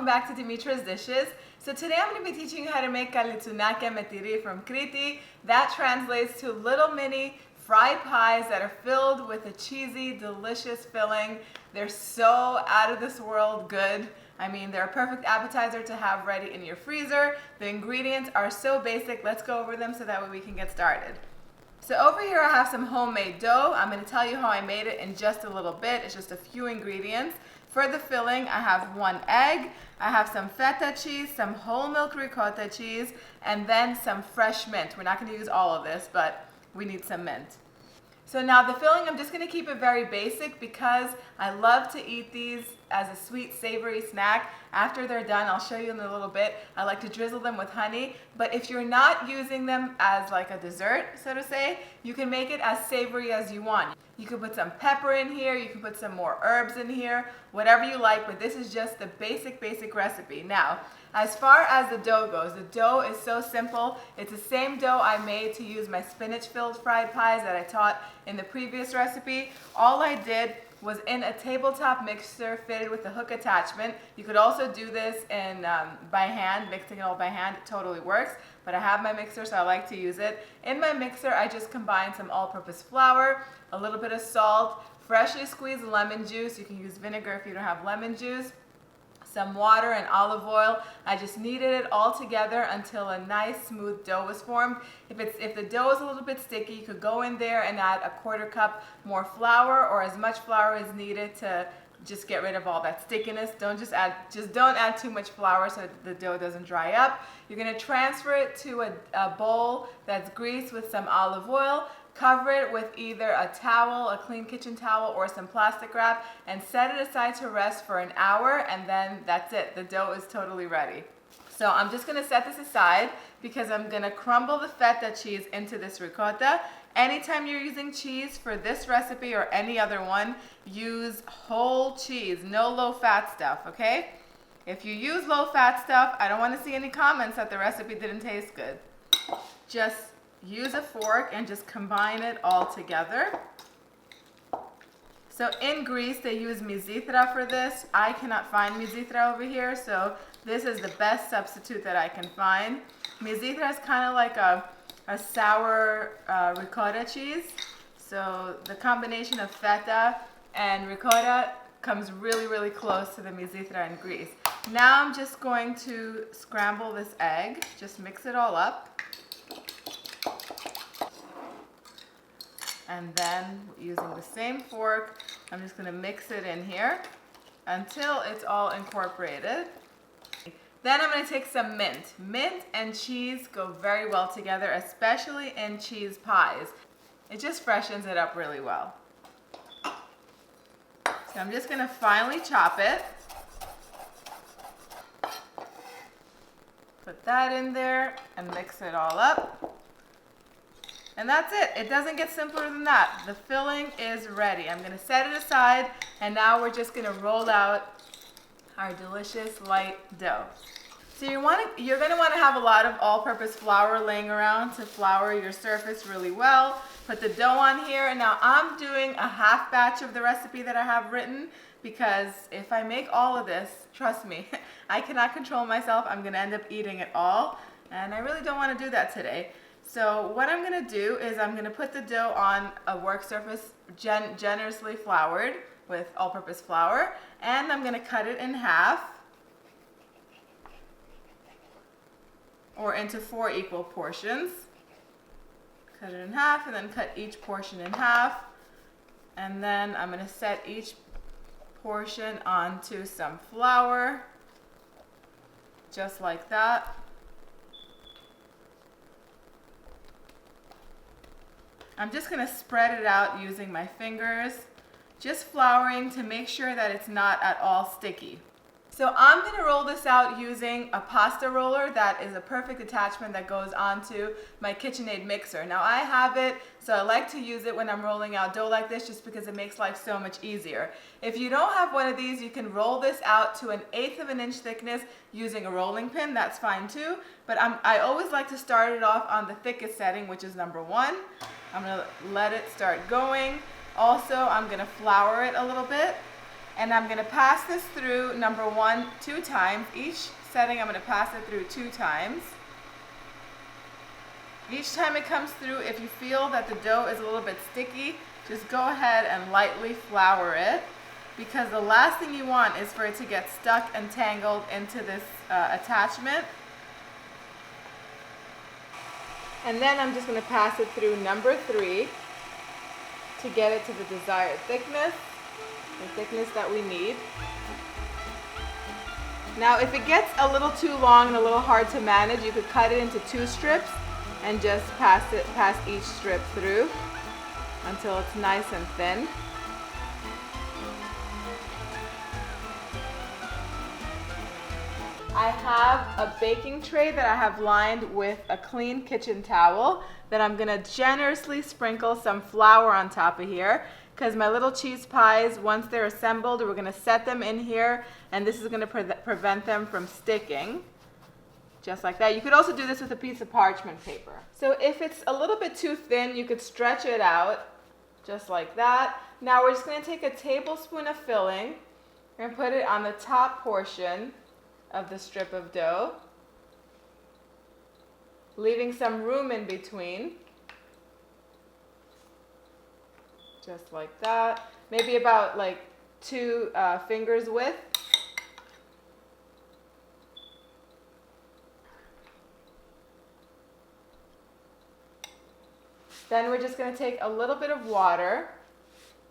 welcome back to Dimitra's Dishes. So today I'm going to be teaching you how to make Kalitsounia from Crete. That translates to little mini fried pies that are filled with a cheesy, delicious filling. They're so out of this world good. I mean, they're a perfect appetizer to have ready in your freezer. The ingredients are so basic. Let's go over them so that way we can get started. So over here I have some homemade dough. I'm going to tell you how I made it in just a little bit. It's just a few ingredients. For the filling, I have 1 egg, I have some feta cheese, some whole milk ricotta cheese, and then some fresh mint. We're not going to use all of this, but we need some mint. So now the filling, I'm just going to keep it very basic because I love to eat these as a sweet, savory snack. After they're done, I'll show you in a little bit. I like to drizzle them with honey, but if you're not using them as like a dessert, so to say, you can make it as savory as you want. You can put some pepper in here, you can put some more herbs in here, whatever you like, but this is just the basic recipe. Now, as far as the dough goes, the dough is so simple. It's the same dough I made to use my spinach-filled fried pies that I taught in the previous recipe. All I did was in a tabletop mixer fitted with a hook attachment. You could also do this in by hand, mixing it all by hand. It totally works, but I have my mixer, so I like to use it. In my mixer, I just combined some all-purpose flour, a little bit of salt, freshly squeezed lemon juice. You can use vinegar if you don't have lemon juice. Some water and olive oil. I just kneaded it all together until a nice smooth dough was formed. If the dough is a little bit sticky, you could go in there and add a 1/4 cup more flour or as much flour as needed to just get rid of all that stickiness. Don't add too much flour so the dough doesn't dry up. You're going to transfer it to a bowl that's greased with some olive oil. Cover it with either a towel, a clean kitchen towel, or some plastic wrap, and set it aside to rest for an hour, and then that's it. The dough is totally ready. So I'm just going to set this aside because I'm going to crumble the feta cheese into this ricotta. Anytime you're using cheese for this recipe or any other one, use whole cheese, no low-fat stuff, okay? If you use low-fat stuff, I don't want to see any comments that the recipe didn't taste good. Just use a fork and just combine it all together. So in Greece, they use mizithra for this. I cannot find mizithra over here, so this is the best substitute that I can find. Mizithra is kind of like a sour ricotta cheese. So the combination of feta and ricotta comes really close to the mizithra in Greece. Now I'm just going to scramble this egg. Just mix it all up. And then using the same fork, I'm just going to mix it in here until it's all incorporated. Then I'm going to take some mint. Mint and cheese go very well together, especially in cheese pies. It just freshens it up really well. So I'm just going to finely chop it. Put that in there and mix it all up. And that's it. It doesn't get simpler than that. The filling is ready. I'm going to set it aside, and now we're just going to roll out our delicious light dough. So you're going to want to have a lot of all-purpose flour laying around to flour your surface really well. Put the dough on here, and now I'm doing a half batch of the recipe that I have written because if I make all of this, trust me, I cannot control myself. I'm going to end up eating it all, and I really don't want to do that today. So what I'm going to do is I'm going to put the dough on a work surface generously floured with all-purpose flour, and I'm going to cut it in half or into 4 equal portions. Cut it in half and then cut each portion in half, and then I'm going to set each portion onto some flour just like that. I'm just going to spread it out using my fingers, just flouring to make sure that it's not at all sticky. So I'm going to roll this out using a pasta roller that is a perfect attachment that goes onto my KitchenAid mixer. Now I have it, so I like to use it when I'm rolling out dough like this just because it makes life so much easier. If you don't have one of these, you can roll this out to 1/8 of an inch thickness using a rolling pin. That's fine too, but I always like to start it off on the thickest setting, which is number 1. I'm going to let it start going. Also, I'm going to flour it a little bit. And I'm gonna pass this through number 1 2 times. Each setting I'm gonna pass it through 2 times. Each time it comes through, if you feel that the dough is a little bit sticky, just go ahead and lightly flour it, because the last thing you want is for it to get stuck and tangled into this attachment. And then I'm just going to pass it through number 3 to get it to the desired thickness, the thickness that we need. Now if it gets a little too long and a little hard to manage, you could cut it into 2 strips and just pass each strip through until it's nice and thin. I have a baking tray that I have lined with a clean kitchen towel that I'm gonna generously sprinkle some flour on top of here, because my little cheese pies, once they're assembled, we're gonna set them in here, and this is gonna prevent them from sticking. Just like that. You could also do this with a piece of parchment paper. So if it's a little bit too thin, you could stretch it out, just like that. Now we're just gonna take a tablespoon of filling and put it on the top portion of the strip of dough, leaving some room in between, just like that, maybe about like 2 fingers width. Then we're just going to take a little bit of water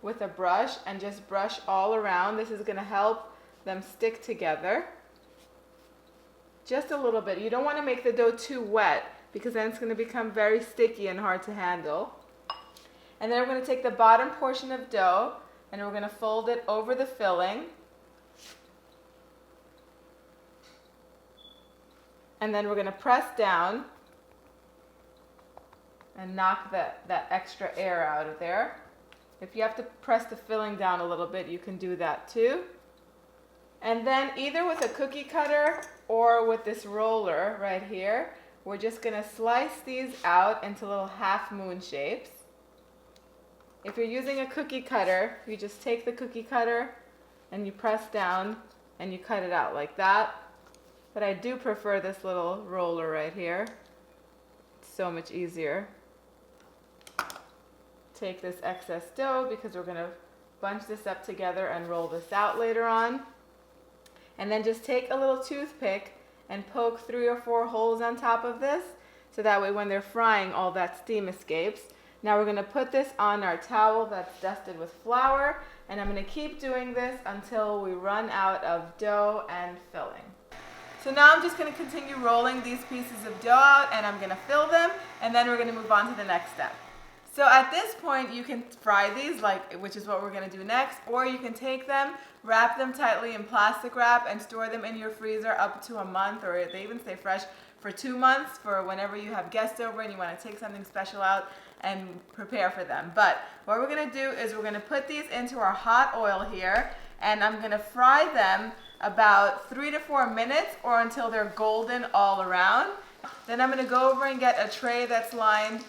with a brush and just brush all around. This is going to help them stick together. Just a little bit. You don't want to make the dough too wet, because then it's going to become very sticky and hard to handle. And then we're going to take the bottom portion of dough and we're going to fold it over the filling. And then we're going to press down and knock that extra air out of there. If you have to press the filling down a little bit, you can do that too. And then either with a cookie cutter or with this roller right here, we're just going to slice these out into little half moon shapes. If you're using a cookie cutter, you just take the cookie cutter and you press down and you cut it out like that. But I do prefer this little roller right here. It's so much easier. Take this excess dough, because we're going to bunch this up together and roll this out later on. And then just take a little toothpick and poke 3 or 4 holes on top of this, so that way when they're frying, all that steam escapes. Now we're going to put this on our towel that's dusted with flour, and I'm going to keep doing this until we run out of dough and filling. So now I'm just going to continue rolling these pieces of dough out, and I'm going to fill them, and then we're going to move on to the next step. So at this point, you can fry these, which is what we're going to do next, or you can take them, wrap them tightly in plastic wrap, and store them in your freezer up to a month, or they even stay fresh for 2 months, for whenever you have guests over and you want to take something special out and prepare for them. But what we're going to do is we're going to put these into our hot oil here, and I'm going to fry them about 3 to 4 minutes, or until they're golden all around. Then I'm going to go over and get a tray that's lined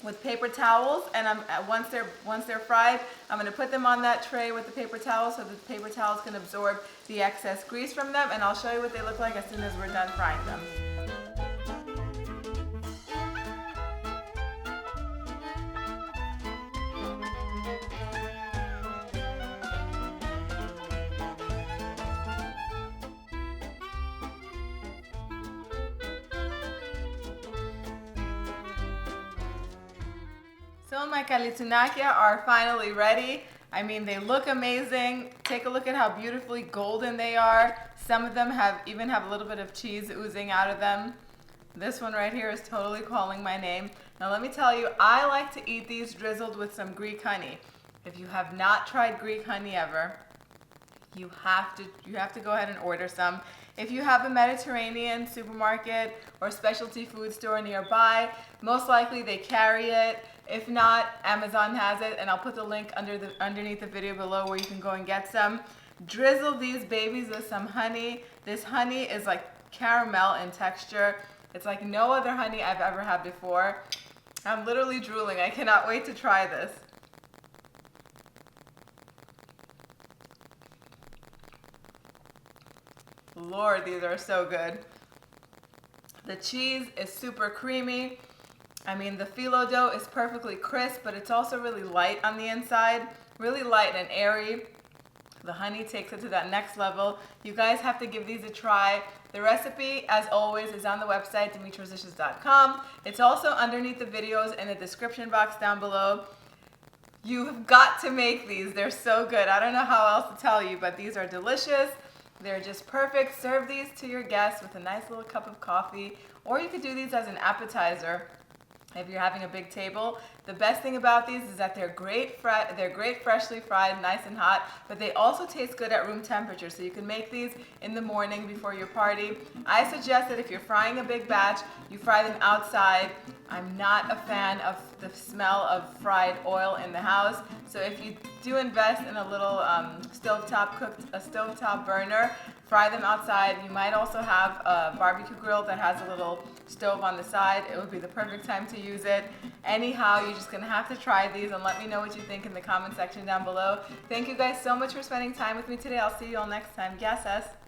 with paper towels, and once they're fried, I'm going to put them on that tray with the paper towels, so the paper towels can absorb the excess grease from them, and I'll show you what they look like as soon as we're done frying them. So my Kalitsounia are finally ready. I mean, they look amazing. Take a look at how beautifully golden they are. Some of them even have a little bit of cheese oozing out of them. This one right here is totally calling my name. Now let me tell you, I like to eat these drizzled with some Greek honey. If you have not tried Greek honey ever, you have to go ahead and order some. If you have a Mediterranean supermarket or specialty food store nearby, most likely they carry it. If not, Amazon has it, and I'll put the link underneath the video below where you can go and get some. Drizzle these babies with some honey. This honey is like caramel in texture. It's like no other honey I've ever had before. I'm literally drooling. I cannot wait to try this. Lord, these are so good. The cheese is super creamy. I mean, the phyllo dough is perfectly crisp, but it's also really light on the inside, really light and airy. The honey takes it to that next level. You guys have to give these a try. The recipe, as always, is on the website, dimitrasdishes.com. It's also underneath the videos in the description box down below. You've got to make these. They're so good. I don't know how else to tell you, but these are delicious. They're just perfect. Serve these to your guests with a nice little cup of coffee, or you could do these as an appetizer. If you're having a big table, the best thing about these is that they're great freshly fried, nice and hot, but they also taste good at room temperature, so you can make these in the morning before your party. I suggest that if you're frying a big batch, you fry them outside. I'm not a fan of the smell of fried oil in the house, so if you do invest in a little stovetop burner, fry them outside. You might also have a barbecue grill that has a little stove on the side. It would be the perfect time to use it. Anyhow, you're just gonna have to try these and let me know what you think in the comment section down below. Thank you guys so much for spending time with me today. I'll see you all next time. Gracias.